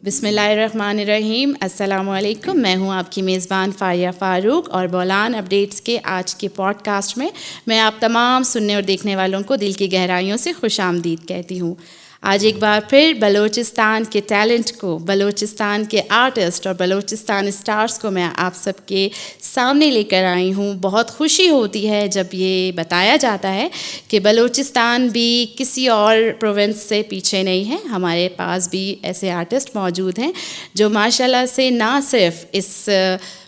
بسم اللہ الرحمن الرحیم. السلام علیکم. میں ہوں آپ کی میزبان فاریہ فاروق اور بولان اپڈیٹس کے آج کے پوڈ کاسٹ میں آپ تمام سننے اور دیکھنے والوں کو دل کی گہرائیوں سے خوش آمدید کہتی ہوں. آج ایک بار پھر بلوچستان کے ٹیلنٹ کو، بلوچستان کے آرٹسٹ اور بلوچستان اسٹارز کو میں آپ سب کے سامنے لے کر آئی ہوں. بہت خوشی ہوتی ہے جب یہ بتایا جاتا ہے کہ بلوچستان بھی کسی اور پروونس سے پیچھے نہیں ہے. ہمارے پاس بھی ایسے آرٹسٹ موجود ہیں جو ماشاء اللہ سے نہ صرف اس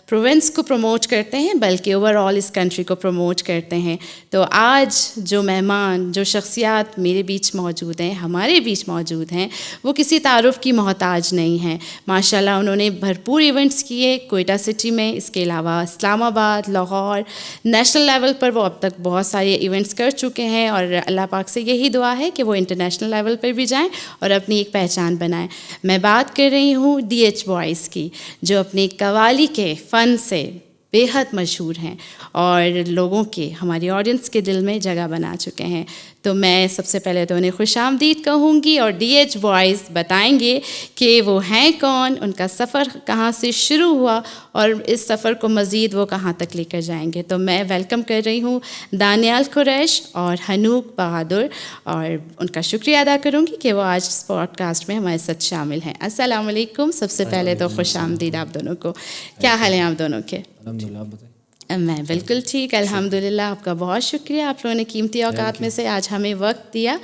پروونس کو پروموٹ کرتے ہیں بلکہ اوور آل اس کنٹری کو پروموٹ کرتے ہیں. تو آج جو مہمان، جو شخصیات میرے بیچ موجود ہیں، ہمارے بیچ موجود ہیں، وہ کسی تعارف کی محتاج نہیں ہیں. ماشاء اللہ انہوں نے بھرپور ایونٹس کیے کوئٹہ سٹی میں، اس کے علاوہ اسلام آباد، لاہور، نیشنل لیول پر وہ اب تک بہت سارے ایونٹس کر چکے ہیں اور اللہ پاک سے یہی دعا ہے کہ وہ انٹرنیشنل لیول پر بھی جائیں اور اپنی ایک پہچان بنائیں. میں بات کر رہی ہوں ڈی ایچ بوائز کی، جو اپنی قوالی کے فن سے بے حد مشہور ہیں اور لوگوں کے، ہماری آڈینس کے دل میں جگہ بنا چکے ہیں. تو میں سب سے پہلے تو انہیں خوش آمدید کہوں گی اور ڈی ایچ بوائز بتائیں گے کہ وہ ہیں کون، ان کا سفر کہاں سے شروع ہوا اور اس سفر کو مزید وہ کہاں تک لے کر جائیں گے. تو میں ویلکم کر رہی ہوں دانیال قریش اور حنوک بہادر، اور ان کا شکریہ ادا کروں گی کہ وہ آج اس پوڈ کاسٹ میں ہمارے ساتھ شامل ہیں. السلام علیکم. سب سے پہلے تو خوش آمدید آپ دونوں کو. کیا حال ہیں آپ دونوں کے؟ الحمدللہ. آپ بتائیں. میں بالکل ٹھیک الحمدللہ. آپ کا بہت شکریہ، آپ لوگوں نے قیمتی اوقات میں سے آج ہمیں وقت دیا.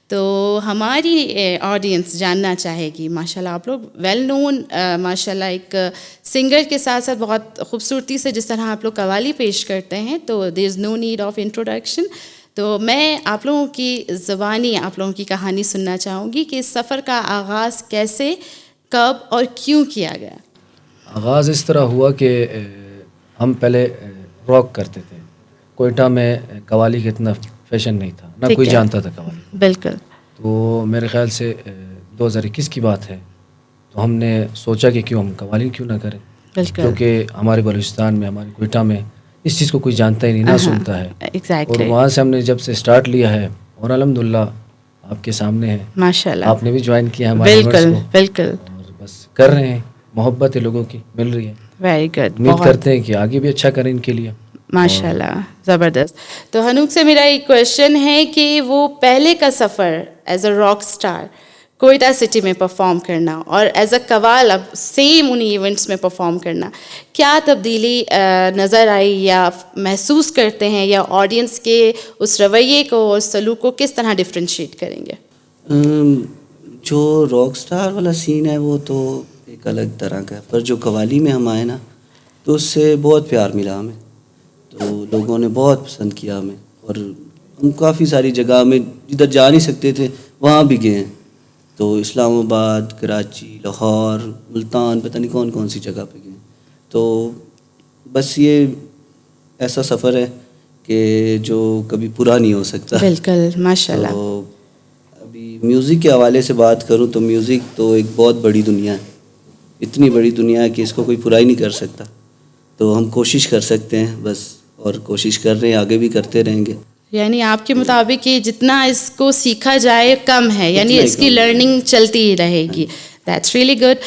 تو ہماری آڈینس جاننا چاہے گی، ماشاء اللہ آپ لوگ ویل نون، ماشاء اللہ ایک سنگر کے ساتھ ساتھ بہت خوبصورتی سے جس طرح آپ لوگ قوالی پیش کرتے ہیں، تو دیر از نو نیڈ آف انٹروڈکشن. تو میں آپ لوگوں کی زبانی آپ لوگوں کی کہانی سننا چاہوں گی کہ اس سفر کا آغاز کیسے، کب اور کیوں کیا گیا. آغاز اس طرح ہوا کہ ہم پہلے راک کرتے تھے. کوئٹہ میں قوالی کا اتنا فیشن نہیں تھا، نہ کوئی جانتا تھا قوالی کو. بالکل. تو میرے خیال سے 2021 کی بات ہے، تو ہم نے سوچا کہ کیوں ہم قوالی کیوں نہ کریں، کیونکہ ہمارے بلوچستان میں، ہمارے کوئٹہ میں اس چیز کو کوئی جانتا ہی نہیں، نہ سنتا ہے. اور وہاں سے ہم نے جب سے اسٹارٹ لیا ہے اور الحمدللہ آپ کے سامنے ہے، ماشاءاللہ آپ نے بھی جوائن کیا ہمارے ایونٹس کو. بالکل. اور بس کر رہے ہیں، محبت ہے لوگوں کی مل رہی ہے. Very good. امید کرتے ہیں کہ آگے بھی اچھا کریں ان کے لیے. ماشاء اللہ زبردست. تو حنوک سے میرا ایک کویشچن ہے کہ وہ پہلے کا سفر as a rock star Quetta city میں پرفارم کرنا اور ایز اے قوال اب سیم انہیں ایونٹس میں پرفارم کرنا، کیا تبدیلی نظر آئی یا محسوس کرتے ہیں، یا آڈینس کے اس رویے کو اور سلوک کو کس طرح ڈفرینشیٹ کریں گے؟ جو راک اسٹار والا سین ہے وہ تو ایک الگ طرح کا ہے، پر جو قوالی میں ہم آئے نا تو اس سے بہت پیار ملا ہمیں. تو لوگوں نے بہت پسند کیا ہمیں، اور ہم کافی ساری جگہ میں جدھر جا نہیں سکتے تھے وہاں بھی گئے ہیں. تو اسلام آباد، کراچی، لاہور، ملتان، پتہ نہیں کون کون سی جگہ پہ گئے. تو بس یہ ایسا سفر ہے کہ جو کبھی پورا نہیں ہو سکتا. بالکل ماشاء اللہ. تو ابھی میوزک کے حوالے سے بات کروں تو میوزک تو ایک بہت بڑی دنیا ہے، اتنی بڑی دنیا ہے کہ اس کو کوئی پورا ہی نہیں کر سکتا. تو ہم کوشش کر سکتے ہیں بس، اور کوشش کر رہے ہیں، آگے بھی کرتے رہیں گے. یعنی آپ کے مطابق کہ جتنا اس کو سیکھا جائے کم ہے، یعنی اس کی لرننگ چلتی ہی رہے گی. That's really good.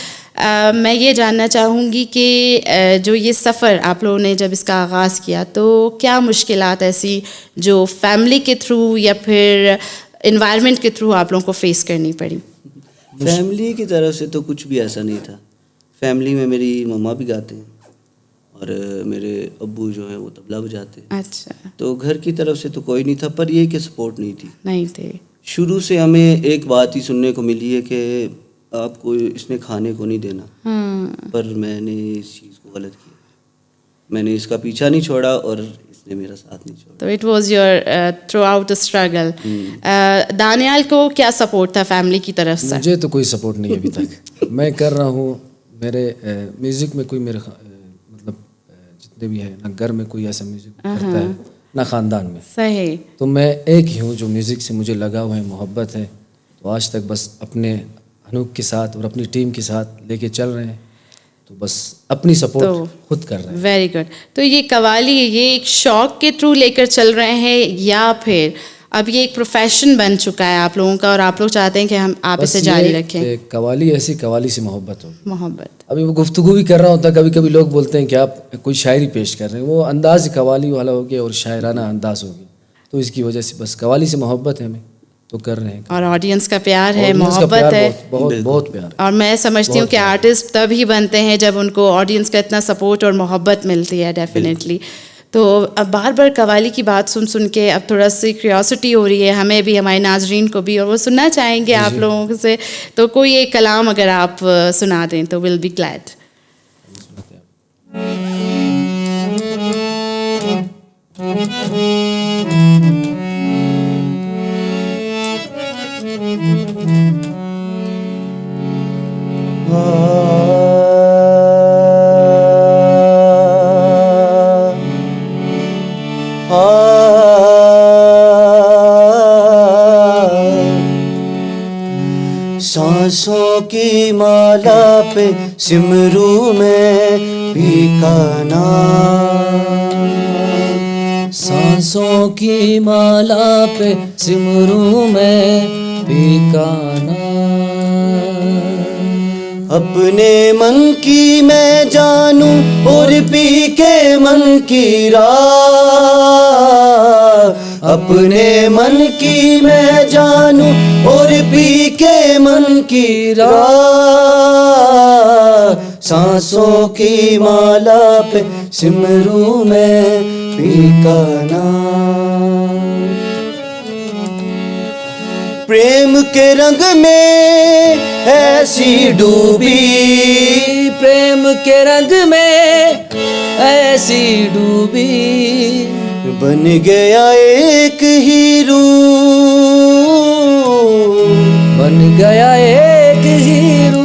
میں یہ جاننا چاہوں گی کہ جو یہ سفر آپ لوگوں نے جب اس کا آغاز کیا تو کیا مشکلات ایسی جو فیملی کے تھرو یا پھر انوائرمنٹ کے تھرو آپ لوگوں کو فیس کرنی پڑی؟ فیملی کی طرف سے تو کچھ بھی ایسا نہیں تھا. فیملی میں میری مما بھی گاتے ہیں اور میرے ابو جو ہیں وہ طبلہ بجاتے ہیں. اچھا. تو گھر کی طرف سے تو کوئی نہیں تھا، پر یہ کہ سپورٹ نہیں تھی. نہیں تھے. شروع سے ہمیں ایک بات ہی سننے کو ملی ہے کہ آپ کو اس نے کھانے کو نہیں دینا. پر میں نے اس چیز کو غلط کیا، میں نے اس کا پیچھا نہیں چھوڑا اور اس نے میرا ساتھ نہیں چھوڑا. تو it was your throughout struggle. Daniyal کو کیا سپورٹ تھا فیملی کی طرف سے؟ مجھے تو کوئی سپورٹ نہیں ابھی تک. میں کر رہا ہوں، میرے میوزک میں کوئی میرے مطلب جتنے بھی ہے نہ گھر میں کوئی ایسا میوزک کرتا ہے نہ خاندان میں. صحیح. تو میں ایک ہی ہوں جو میوزک سے مجھے لگا ہوا ہے، محبت ہے. تو آج تک بس اپنے حنوک کے ساتھ اور اپنی ٹیم کے ساتھ لے کے چل رہے ہیں. تو بس اپنی سپورٹ خود کر رہے ہیں. Very good. تو یہ قوالی یہ ایک شوق کے تھرو لے کر چل رہے ہیں یا پھر اب یہ ایک پروفیشن بن چکا ہے آپ لوگوں کا اور آپ لوگ چاہتے ہیں کہ ہم آپ اسے جاری رکھیں. قوالی ایسی قوالی سے محبت ہو, محبت. ابھی وہ گفتگو بھی کر رہا ہوتا ہے, کبھی کبھی لوگ بولتے ہیں کہ آپ کوئی شاعری پیش کر رہے ہیں, وہ انداز قوالی والا ہو گیا اور شاعرانہ انداز ہو گیا, تو اس کی وجہ سے بس قوالی سے محبت ہے ہمیں تو کر رہے ہیں. اور آڈینس کا پیار ہے, محبت ہے, بہت بہت پیار. اور میں سمجھتی ہوں کہ آرٹسٹ تب ہی بنتے ہیں جب ان کو آڈینس کا اتنا سپورٹ اور محبت ملتی ہے ڈیفینیٹلی. تو اب بار بار قوالی کی بات سن کے اب تھوڑا سی کیوریوسٹی ہو رہی ہے ہمیں بھی, ہمارے ناظرین کو بھی, اور وہ سننا چاہیں گے آپ لوگوں سے. تو کوئی ایک کلام اگر آپ سنا دیں تو ول بی گلیڈ. سانسوں کی مالا پہ سمروں میں پیکا نام, سانسوں کی مالا پہ سمروں میں پیکا نام, اپنے من کی میں جانوں اور پی کے من کی راہ, اپنے من کی میں جانوں اور پی کے من کی راہ, سانسوں کی مالا پہ سمروں میں پیکا نام. پریم کے رنگ میں ایسی ڈوبی, پریم کے رنگ میں ایسی ڈوبی, بن گیا ایک ہیرو, بن گیا ایک ہیرو,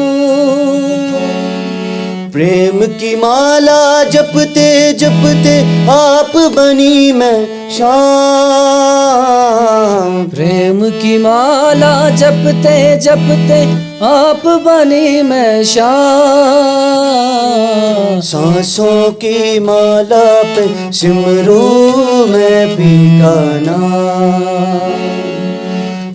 پریم کی مالا جپتے جپتے آپ بنی میں شام, پریم کی مالا جپتے جپتے آپ بنی میں شام, سانسوں کی مالا پہ سمروں میں پیکا نام,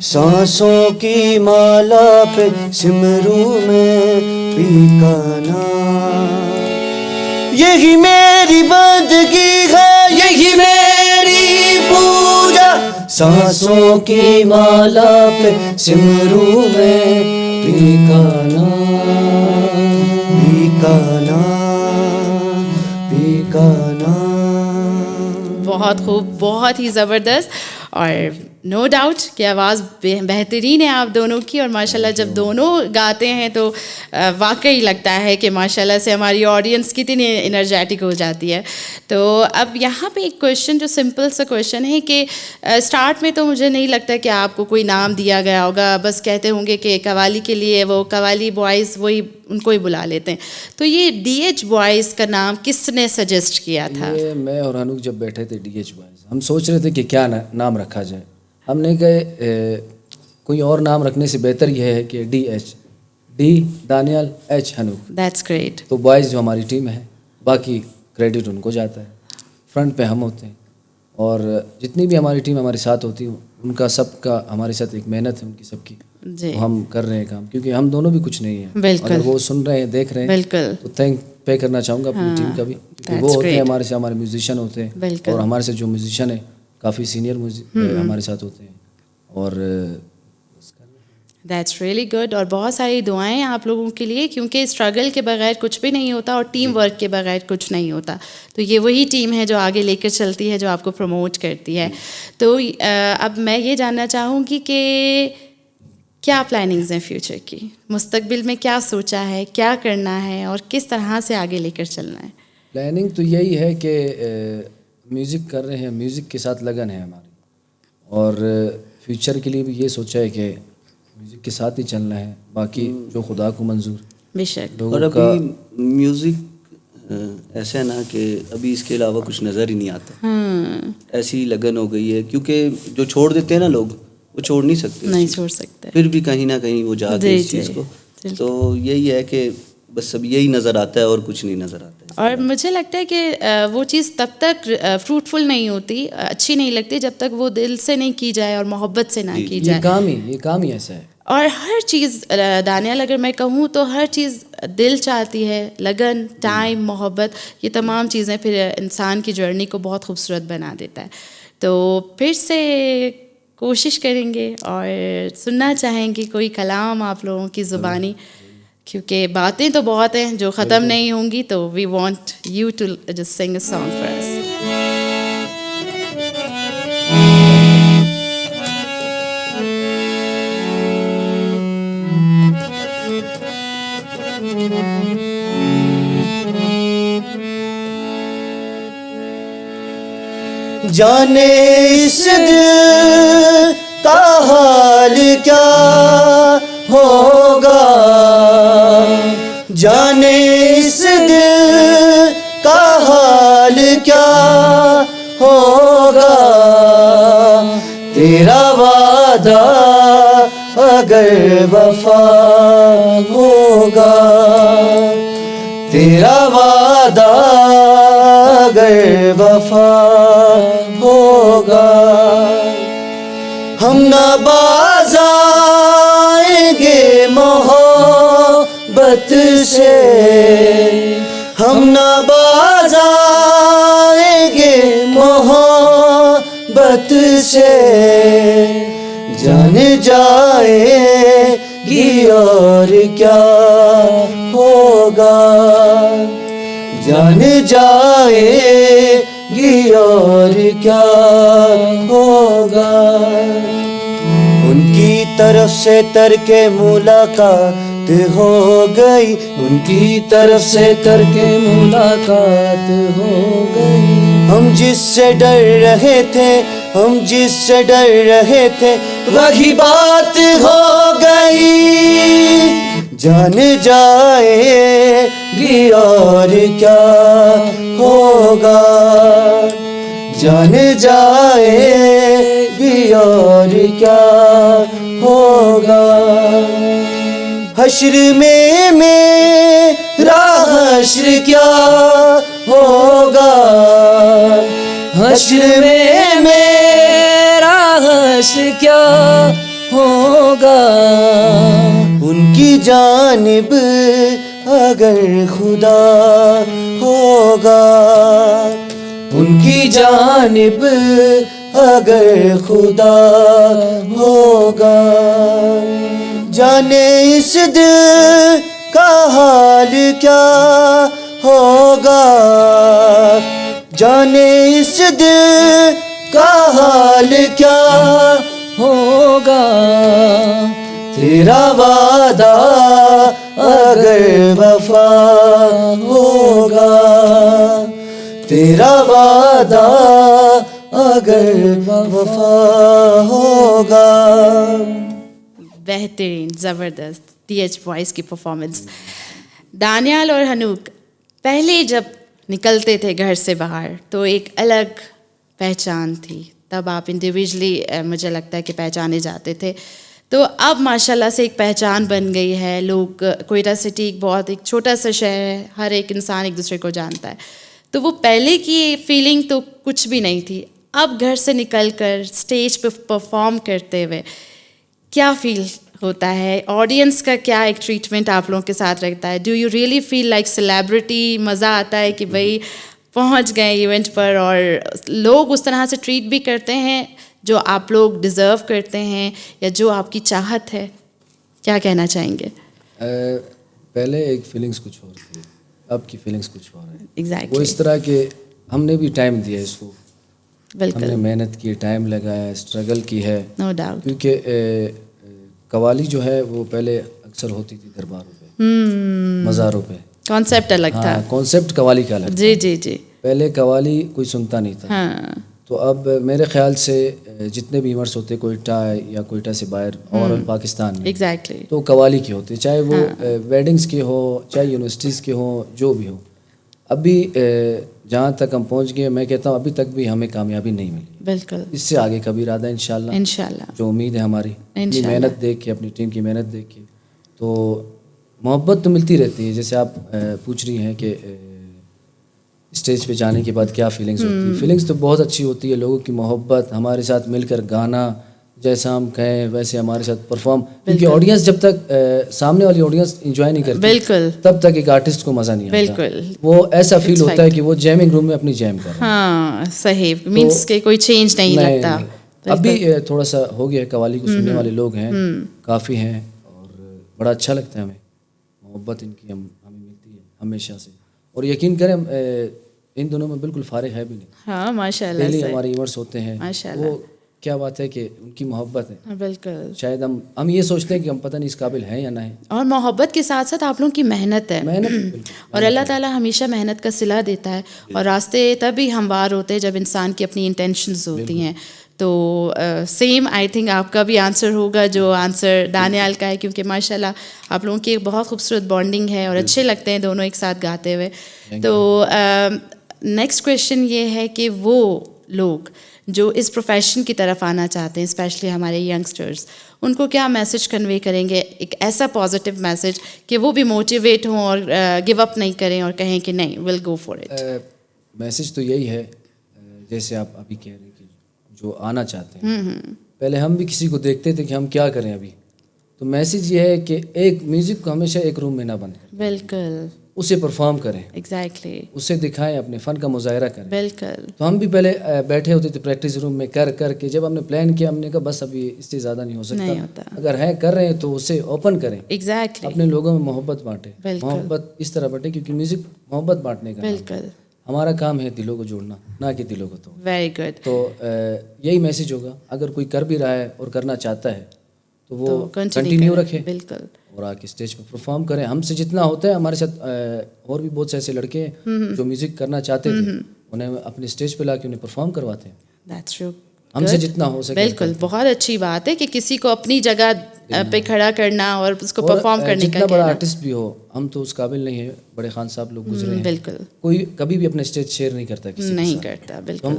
سانسوں کی مالا پہ سمروں میں پیکا نام. یہی میری بندگی ہے, یہی میری پوجا, سانسوں کی مالا پہ سمروں میں پیکا نام, پیکا نام, پیکا نام. بہت خوب, بہت ہی زبردست. اور نو ڈاؤٹ کہ آواز بہترین ہے آپ دونوں کی, اور ماشاءاللہ جب دونوں گاتے ہیں تو واقعی لگتا ہے کہ ماشاءاللہ سے ہماری آڈینس کتنی انرجیٹک ہو جاتی ہے. تو اب یہاں پہ ایک کویشچن جو سمپل سا کویشچن ہے کہ اسٹارٹ میں تو مجھے نہیں لگتا کہ آپ کو کوئی نام دیا گیا ہوگا, بس کہتے ہوں گے کہ قوالی کے لیے وہ قوالی بوائز وہی ان کو ہی بلا لیتے ہیں. تو یہ ڈی ایچ بوائز کا نام کس نے سجیسٹ کیا تھا؟ یہ میں اور انوک جب بیٹھے تھے ڈی ایچ بوائز, ہم سوچ رہے تھے کہ کیا نام رکھا جائے. ہم نے کہے کوئی اور نام رکھنے سے بہتر یہ ہے کہ D H, D Daniyal, H Anok. That's great. تو بوائز جو ہماری ٹیم ہے, باقی کریڈٹ ان کو جاتا ہے, فرنٹ پہ ہم ہوتے ہیں, اور جتنی بھی ہماری ٹیم ہمارے ساتھ ہوتی ہے ان کا سب کا ہمارے ساتھ ایک محنت ہے ان کی سب کی, تو ہم کر رہے ہیں کام, کیونکہ ہم دونوں بھی کچھ نہیں ہیں. اگر وہ سن رہے ہیں, دیکھ رہے ہیں, بالکل, تو تھینک پے کرنا چاہوں گا اپنی ٹیم کا بھی, کیونکہ وہ ہوتے ہیں ہمارے سے, ہمارے میوزیشین ہوتے ہیں, اور ہمارے سے جو میوزیشین ہیں کافی سینئر ہمارے ساتھ ہوتے ہیں. اور دیٹس ریئلی گڈ. اور بہت ساری دعائیں آپ لوگوں کے لیے, کیونکہ اسٹرگل کے بغیر کچھ بھی نہیں ہوتا اور ٹیم ورک کے بغیر کچھ نہیں ہوتا. تو یہ وہی ٹیم ہے جو آگے لے کر چلتی ہے, جو آپ کو پروموٹ کرتی ہے. تو اب میں یہ جاننا چاہوں گی کہ کیا پلاننگز ہیں فیوچر کی, مستقبل میں کیا سوچا ہے, کیا کرنا ہے, اور کس طرح سے آگے لے کر چلنا ہے؟ پلاننگ تو یہی ہے کہ میوزک کر رہے ہیں, میوزک کے ساتھ لگن ہے ہماری, اور فیوچر کے لیے بھی یہ سوچا ہے کہ میوزک کے ساتھ ہی چلنا ہے, باقی جو خدا کو منظور. بے شک. اور ابھی میوزک ایسا ہے نا کہ ابھی اس کے علاوہ کچھ نظر ہی نہیں آتا, ایسی لگن ہو گئی ہے, کیونکہ جو چھوڑ دیتے ہیں نا لوگ, وہ چھوڑ نہیں سکتے چھوڑ سکتے, پھر بھی کہیں نہ کہیں وہ جاتے ہیں اس چیز کو. تو یہی ہے کہ بس اب یہی نظر آتا ہے اور کچھ نہیں نظر آتا ہے. اور مجھے لگتا ہے کہ وہ چیز تب تک فروٹفل نہیں ہوتی, اچھی نہیں لگتی جب تک وہ دل سے نہیں کی جائے اور محبت سے نہ کی جائے. یہ کام ہی ایسا ہے. اور ہر چیز دانیال اگر میں کہوں تو ہر چیز دل چاہتی ہے, لگن, ٹائم, محبت, یہ تمام چیزیں پھر انسان کی جرنی کو بہت خوبصورت بنا دیتا ہے. تو پھر سے کوشش کریں گے اور سننا چاہیں گے کوئی کلام آپ لوگوں کی زبانی, کیونکہ باتیں تو بہت ہیں جو ختم نہیں ہوں گی. تو we want you to just sing a song for اس. جانے اس دل کا حال کیا ہوگا, جانے اس دل کا حال کیا ہوگا, تیرا وعدہ اگر وفا ہوگا, تیرا وعدہ اگر وفا ہوگا, ہم نہ باز آئیں گے محبت سے, ہم نہ باز آئیں گے محبت سے, جان جائے گی اور کیا ہوگا, جان جائے گی اور کیا ہوگا. ان کی طرف سے ترک ملاقات ہو گئی, ان کی طرف سے ترک ملاقات ہو گئی, ہم جس سے ڈر رہے تھے, ہم جس سے ڈر رہے تھے وہی بات ہو گئی, جان جائے گی اور کیا ہوگا, جان جائے گی اور کیا ہوگا. حشر میں میرا حشر کیا ہوگا, حشر میں میرا حشر کیا ہوگا, ان کی جانب اگر خدا ہوگا, ان کی جانب اگر خدا ہوگا, جانے اس دل کا حال کیا ہوگا, جانے اس دل کا حال کیا ہوگا, تیرا وعدہ اگر وفا ہوگا, تیرا وعدہ اگر وفا ہوگا. بہترین, زبردست ٹی ایچ بوائز کی پرفارمنس. دانیال اور حنوک پہلے جب نکلتے تھے گھر سے باہر تو ایک الگ پہچان تھی, تب آپ انڈیویجلی مجھے لگتا ہے کہ پہچانے جاتے تھے. تو اب ماشاءاللہ سے ایک پہچان بن گئی ہے. لوگ, کوئٹہ سٹی ایک بہت ایک چھوٹا سا شہر ہے, ہر ایک انسان ایک دوسرے کو جانتا ہے. تو وہ پہلے کی فیلنگ تو کچھ بھی نہیں تھی. اب گھر سے نکل کر اسٹیج پہ پرفارم کرتے ہوئے کیا فیل ہوتا ہے؟ آڈینس کا کیا ایک ٹریٹمنٹ آپ لوگوں کے ساتھ رہتا ہے؟ Do you really feel like celebrity? مزہ آتا ہے کہ بھائی پہنچ گئے ایونٹ پر اور لوگ اس طرح سے ٹریٹ بھی کرتے ہیں جو آپ لوگ ڈیزرو کرتے ہیں یا جو آپ کی چاہت ہے؟ کیا کہنا چاہیں گے؟ پہلے ایک فیلنگس کچھ اور تھی, اب کی فیلنگس کچھ اور ہیں. ایگزیکٹلی وہ اس طرح کہ ہم نے بھی ٹائم دیا اس کو, بالکل, ہم نے محنت کی, ٹائم لگایا, اسٹرگل کی ہے. No doubt. کیونکہ قوالی جو ہے وہ پہلے اکثر ہوتی تھی درباروں پہ, مزاروں پہ. کانسیپٹ الگ تھا. کانسیپٹ قوالی کا الگ. جی جی جی. پہلے قوالی کوئی سنتا نہیں تھا. ہاں. تو اب میرے خیال سے جتنے بھی ایونٹس ہوتے کوئٹہ یا کوئٹہ سے باہر اور پاکستان میں, ایگزیکٹلی, تو قوالی کے ہوتے, چاہے وہ ویڈنگس کے ہو, چاہے یونیورسٹیز کے ہوں, جو بھی ہو. ابھی جہاں تک ہم پہنچ گئے, میں کہتا ہوں ابھی تک بھی ہمیں کامیابی نہیں ملی. بالکل. اس سے آگے کا بھی ارادہ ہے انشاءاللہ, انشاءاللہ, جو امید ہے ہماری, اپنی محنت دیکھ کے, اپنی ٹیم کی محنت دیکھ کے. تو محبت تو ملتی رہتی ہے. جیسے آپ پوچھ رہی ہیں کہ اسٹیج پہ جانے کے بعد کیا فیلنگس ہوتی ہیں. فیلنگس تو بہت اچھی ہوتی ہے. لوگوں کی محبت, ہمارے ساتھ مل کر گانا, جیسا ہم کہیں ویسے ہمارے ساتھ پرفارم, کیونکہ آڈینس جب تک سامنے والی آڈینس انجوائے نہیں کرتی بالکل تب تک ایک آرٹسٹ کو مزہ نہیں آتا. بالکل وہ ایسا فیل ہوتا ہے کہ وہ جیمنگ روم میں اپنی جیم کر رہا ہے. ہاں صحیح, مینس کہ کوئی چینج نہیں لگتا. ابھی تھوڑا سا ہو گیا, قوالی کو سننے والے لوگ ہیں کافی ہیں, اور بڑا اچھا لگتا ہے ہمیں. محبت ان کی ہمیں ملتی ہے ہمیشہ سے, اور یقین کریں ان دنوں میں بالکل فارغ ہے بھی نہیں. ہاں ماشاء اللہ ڈیلی سے ہمارے ایونٹس ہوتے ہیں. وہ کیا بات ہے کہ ان کی محبت ہے. بالکل شاید ہم یہ سوچتے ہیں کہ ہم پتہ نہیں اس قابل ہیں یا نہ ہیں, اور محبت کے ساتھ ساتھ آپ لوگوں کی محنت ہے, اور اللہ تعالیٰ ہمیشہ محنت کا صلہ دیتا ہے, اور راستے تبھی ہموار ہوتے ہیں جب انسان کی اپنی انٹینشنز ہوتی ہیں. تو سیم آئی تھنک آپ کا بھی آنسر ہوگا جو آنسر دانیال کا ہے, کیونکہ ماشاء اللہ آپ لوگوں کی ایک بہت خوبصورت بانڈنگ ہے اور اچھے لگتے ہیں دونوں ایک ساتھ گاتے ہوئے. تو نیکسٹ کویشچن یہ ہے کہ وہ لوگ جو اس پروفیشن کی طرف آنا چاہتے ہیں, اسپیشلی ہمارے ینگسٹرز, ان کو کیا میسج کنوے کریں گے, ایک ایسا پازیٹیو میسج کہ وہ بھی موٹیویٹ ہوں اور گیو اپ نہیں کریں اور کہیں کہ نہیں ول گو فار اٹ. میسج تو یہی ہے جیسے آپ ابھی کہہ رہے ہیں کہ جو آنا چاہتے ہیں, پہلے ہم بھی کسی کو دیکھتے تھے کہ ہم کیا کریں ابھی, تو میسج یہ ہے کہ ایک میوزک کو ہمیشہ ایک روم میں نہ بند کریں, بالکل اسے پرفارم کریں, ایگزیکٹلی اسے دکھائیں, اپنے فن کا مظاہرہ کریں. بالکل. تو ہم بھی پہلے بیٹھے ہوتے تھے پریکٹس روم میں کر کے, جب ہم نے پلان کیا ہم نے کہا بس ابھی اس سے زیادہ نہیں ہو سکتا, اگر ہے کر رہے ہیں تو اسے اوپن کریں. ایگزیکٹلی. اپنے لوگوں میں محبت بانٹیں, محبت اس طرح بانٹیں کیونکہ میوزک محبت بانٹنے کا بالکل ہمارا کام ہے, دلوں کو جوڑنا نہ کہ دلوں کو توڑنا. Very good. تو یہی میسج ہوگا, اگر کوئی کر بھی رہا ہے اور کرنا چاہتا ہے تو وہ کنٹینیو رکھے, بالکل, اور آ کے اسٹیج پہ پرفارم کریں. ہم سے جتنا ہوتا ہے, ہمارے ساتھ اور بھی بہت سے ایسے لڑکے ہیں جو میوزک کرنا چاہتے تھے, انہیں اپنے اسٹیج پہ لا کے انہیں پرفارم کرواتے ہیں. That's true. ہم سے جتنا ہو سکے. بالکل, بہت اچھی بات ہے کہ کسی کو اپنی جگہ پہ کھڑا کرنا اور اس کو پرفارم کرنے کا. جتنا بڑا آرٹسٹ بھی ہو, ہم تو اس قابل نہیں ہیں. بڑے خان صاحب لوگ گزرے ہیں, بالکل, کوئی کبھی بھی اپنے اسٹیج شیئر نہیں کرتا کسی کے نہیں کرتا. بالکل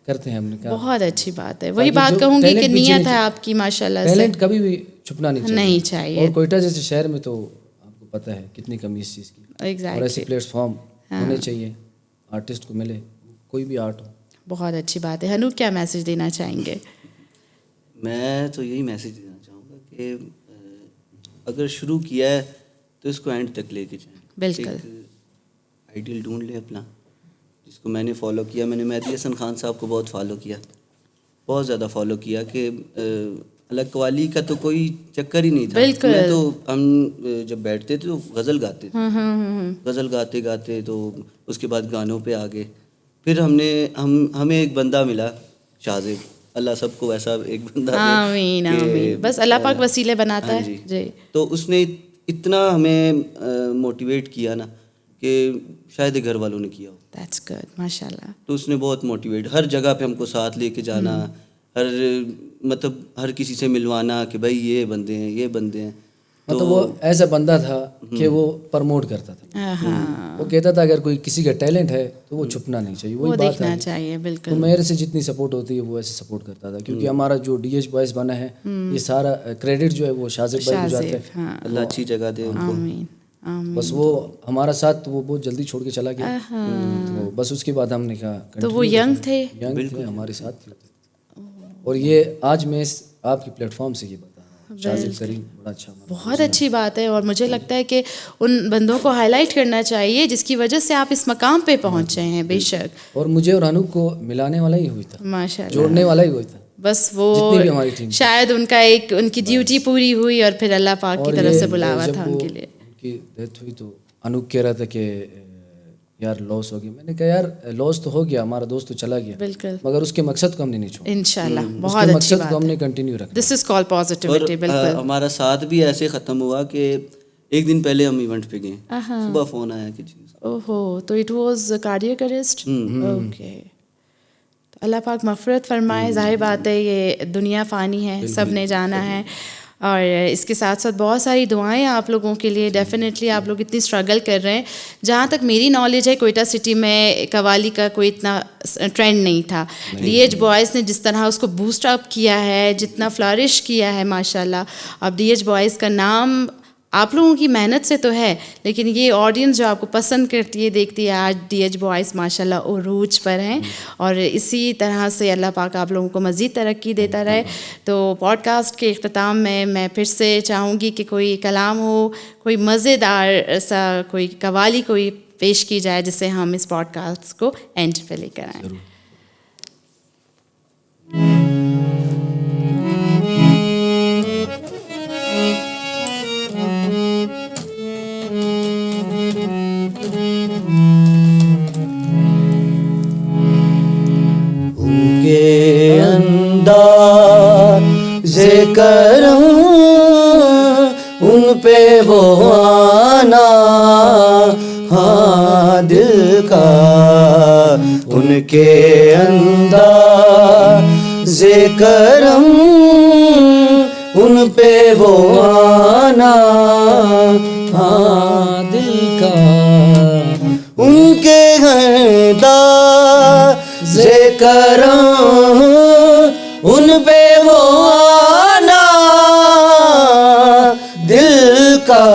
کرتے ہیں, ہم نے کہا بہت اچھی بات ہے. وہی بات کہوں گی کہ نیت ہے آپ کی ماشاء اللہ سے. ٹیلنٹ کبھی بھی چھپنا نہیں چاہیے. اور کوئٹہ جیسے شہر میں تو آپ کو پتہ ہے کتنی کمی اس چیز کی, اور ایسے پلیٹ فارم ہونے چاہیے, آرٹسٹ کو ملے, کوئی بھی آرٹ ہو. بہت اچھی بات ہے. حنوف کیا میسج دینا چاہیں گے؟ میں تو یہی میسج دینا چاہوں گا کہ اگر شروع کیا ہے تو اس کو اینڈ تک لے کے جائیں. بالکل. آئیڈیل ڈھونڈ لیں اپنا, جس کو میں نے فالو کیا. میں نے مہدی حسن خان صاحب کو بہت فالو کیا, بہت زیادہ فالو کیا, کہ الگ قوالی کا تو کوئی چکر ہی نہیں تھا. بالکل. میں تو ہم جب بیٹھتے تھے تو غزل گاتے تھے, غزل گاتے گاتے تو اس کے بعد گانوں پہ آ گئے. پھر ہمیں ایک بندہ ملا, شاہزیب, اللہ سب کو ایسا ایک بندہ دے. آمین آمین. بس اللہ پاک وسیلے بناتا ہے. جی. تو اس نے اتنا ہمیں موٹیویٹ کیا نا کہ شاید گھر والوں نے کیا ہو. دیٹس گڈ, ماشاء اللہ. تو اس نے بہت موٹیویٹ, ہر جگہ پہ ہم کو ساتھ لے کے جانا, مطلب ہر کسی سے ملوانا کہ بھائی یہ بندے ہیں, یہ بندے ہیں. مطلب وہ ایسا بندہ تھا کہ وہ پرموٹ کرتا تھا. وہ کہتا تھا اگر کوئی کسی کا ٹیلنٹ ہے تو وہ چھپنا نہیں چاہیے, وہ دیکھنا چاہیے. بالکل. تو میرے سے جتنی سپورٹ ہوتی ہے وہ ایسے سپورٹ کرتا تھا, کیونکہ ہمارا جو ڈی ایچ بوائز بنا ہے یہ سارا کریڈٹ جو ہے وہ شاہزیب بھائی کو جاتا ہے. اللہ اچھی جگہ دے ان کو. بس وہ ہمارا ساتھ وہ بہت جلدی چھوڑ کے چلا گیا, تو بس اس کے بعد ہم نے کہا. تو وہ ینگ تھے ہمارے ساتھ تھے, اور یہ آج میں آپ کی پلیٹ فارم سے یہ بتا رہا ہوں. شاہزیب کریم بڑا اچھا, بہت اچھی بات ہے. اور مجھے لگتا ہے کہ ان بندوں کو ہائی لائٹ کرنا چاہیے جس کی وجہ سے آپ اس مقام پہ پہنچے ہیں. بے شک. اور مجھے اور انوپ کو ملانے والا ہی ہوئی تھا, ماشاء اللہ, جوڑنے والا ہی ہوئی تھا. بس وہ شاید ان کا ایک ان کی ڈیوٹی پوری ہوئی اور پھر اللہ پاک کی طرف سے بلاوا تھا ان کے لیے. ان کی ڈیتھ ہوئی تو انوپ کہہ رہا تھا کہ یار لاس ہو گیا. میں نے کہا یار لاس تو ہو گیا, ہمارا دوست تو چلا گیا, بالکل, مگر اس کے مقصد کو ہم نے نہیں چھوڑا. انشاءاللہ بہت اچھی مقصد بات کو ہم نے کنٹینیو رکھا. دس از کال پازیٹیوٹی. بالکل. ہمارا ساتھ بھی ایسے ختم ہوا کہ ایک دن پہلے ہم ایونٹ پہ گئے, صبح فون آیا کہ جی. اوہو, تو اٹ واز کارڈیاک اریسٹ. اوکے. اللہ پاک مغفرت فرمائے. ظاہر بات ہے یہ دنیا فانی ہے, سب نے جانا ہے, اور اس کے ساتھ ساتھ بہت ساری دعائیں آپ لوگوں کے لیے. ڈیفینیٹلی آپ لوگ اتنی اسٹرگل کر رہے ہیں. جہاں تک میری نالج ہے کوئٹہ سٹی میں قوالی کا کوئی اتنا ٹرینڈ نہیں تھا. ڈی ایچ بوائز نے جس طرح اس کو بوسٹ اپ کیا ہے, جتنا فلارش کیا ہے ماشاء اللہ. اب ڈی ایچ بوائز کا نام آپ لوگوں کی محنت سے تو ہے, لیکن یہ آڈینس جو آپ کو پسند کرتی ہے, دیکھتی ہے, آج ڈی ایچ بوائز ماشاء اللہ عروج پر ہیں, اور اسی طرح سے اللہ پاک آپ لوگوں کو مزید ترقی دیتا رہے. تو پوڈ کاسٹ کے اختتام میں پھر سے چاہوں گی کہ کوئی کلام ہو, کوئی مزیدار سا کوئی قوالی کوئی پیش کی جائے جس سے ہم اس پوڈ کاسٹ کو اینڈ پہ لے کر آئیں. ان کے انداز کرم ان پہ وہ آنا, ہاں دل کا ان کے انداز کرم ان پہ وہ آنا, ہاں دل کا ان کے انداز کرم ان پہ وہ آنا, دل کا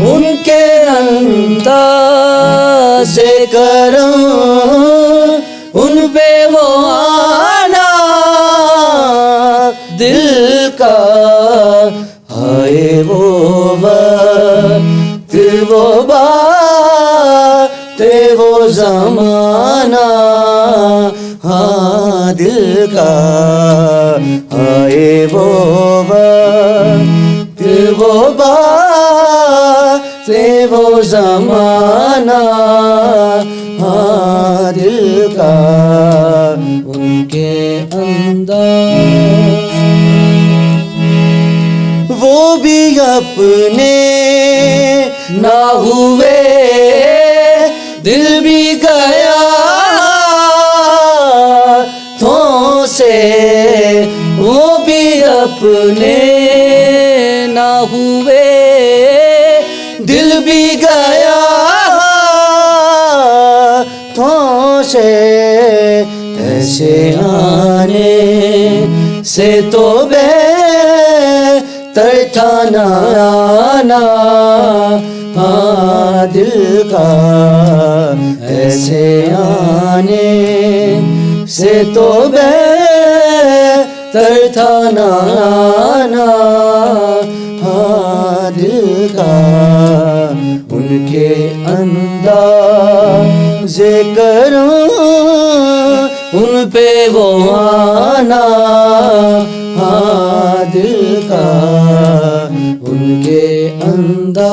ان کے انداز کرم ان پہ وہ آنا, دل کا ہائے وہ وقت وہ بات وہ زمانہ, ہاں دل کا ہائے وہ وقت وہ بات وہ زمانہ, ہاں دل کا ان کے اندر وہ بھی اپنے نہ ہوئے دل بھی گیا ہاتھوں سے, وہ بھی اپنے نہ ہوئے دل بھی گیا ہاتھوں سے, ایسے آنے سے تو بہتر تھا نہ آنا, ہاں دل کا ایسے آنے سے تو بہتر تھا نہ آنا, ہاں دل کا ان کے انداز کرم ان پہ وہ آنا, ہاں دل کا ان کے انداز.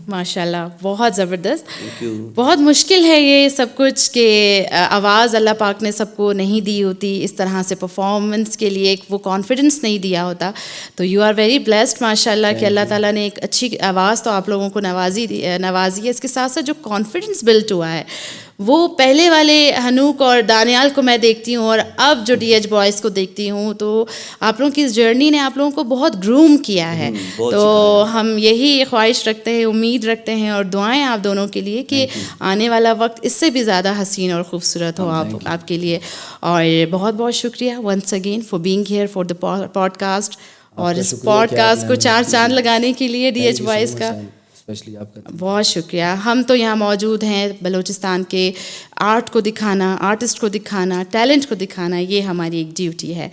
ماشاء اللہ, بہت زبردست. بہت مشکل ہے یہ سب کچھ کہ آواز اللہ پاک نے سب کو نہیں دی ہوتی, اس طرح سے پرفارمنس کے لیے ایک وہ کانفیڈنس نہیں دیا ہوتا. تو یو آر ویری بلیسڈ ماشاء اللہ کہ اللہ تعالیٰ نے ایک اچھی آواز تو آپ لوگوں کو نوازی ہے. اس کے ساتھ ساتھ جو کانفیڈنس بلٹ ہوا ہے وہ پہلے والے حنوک اور دانیال کو میں دیکھتی ہوں, اور اب جو ڈی ایچ بوائز کو دیکھتی ہوں, تو آپ لوگوں کی اس جرنی نے آپ لوگوں کو بہت گروم کیا ہے. تو ہم یہی خواہش رکھتے ہیں, امید رکھتے ہیں اور دعائیں آپ دونوں کے لیے کہ آنے والا وقت اس سے بھی زیادہ حسین اور خوبصورت ہو آپ کے لیے. اور بہت بہت شکریہ once again for being here for the podcast, اور اس پوڈ کاسٹ کو 4 چاند لگانے کے لیے ڈی ایچ بوائز کا بہت شکریہ. ہم تو یہاں موجود ہیں بلوچستان کے آرٹ کو دکھانا, آرٹسٹ کو دکھانا, ٹیلنٹ کو دکھانا, یہ ہماری ایک ڈیوٹی ہے.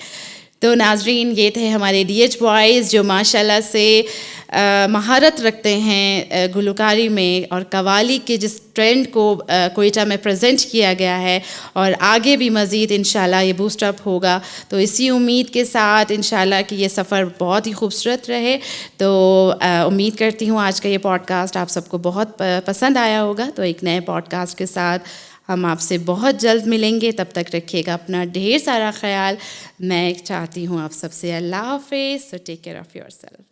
تو ناظرین, یہ تھے ہمارے ڈی ایچ بوائز جو ماشاء اللہ سے مہارت رکھتے ہیں گلوکاری میں, اور قوالی کے جس ٹرینڈ کو کوئٹہ میں پریزنٹ کیا گیا ہے, اور آگے بھی مزید انشاءاللہ یہ بوسٹ اپ ہوگا. تو اسی امید کے ساتھ انشاءاللہ کہ یہ سفر بہت ہی خوبصورت رہے. تو امید کرتی ہوں آج کا یہ پوڈ کاسٹ آپ سب کو بہت پسند آیا ہوگا. تو ایک نئے پوڈ کاسٹ کے ساتھ ہم آپ سے بہت جلد ملیں گے. تب تک رکھیے گا اپنا ڈھیر سارا خیال. میں چاہتی ہوں آپ سب سے اللہ حافظ. So take care of your self.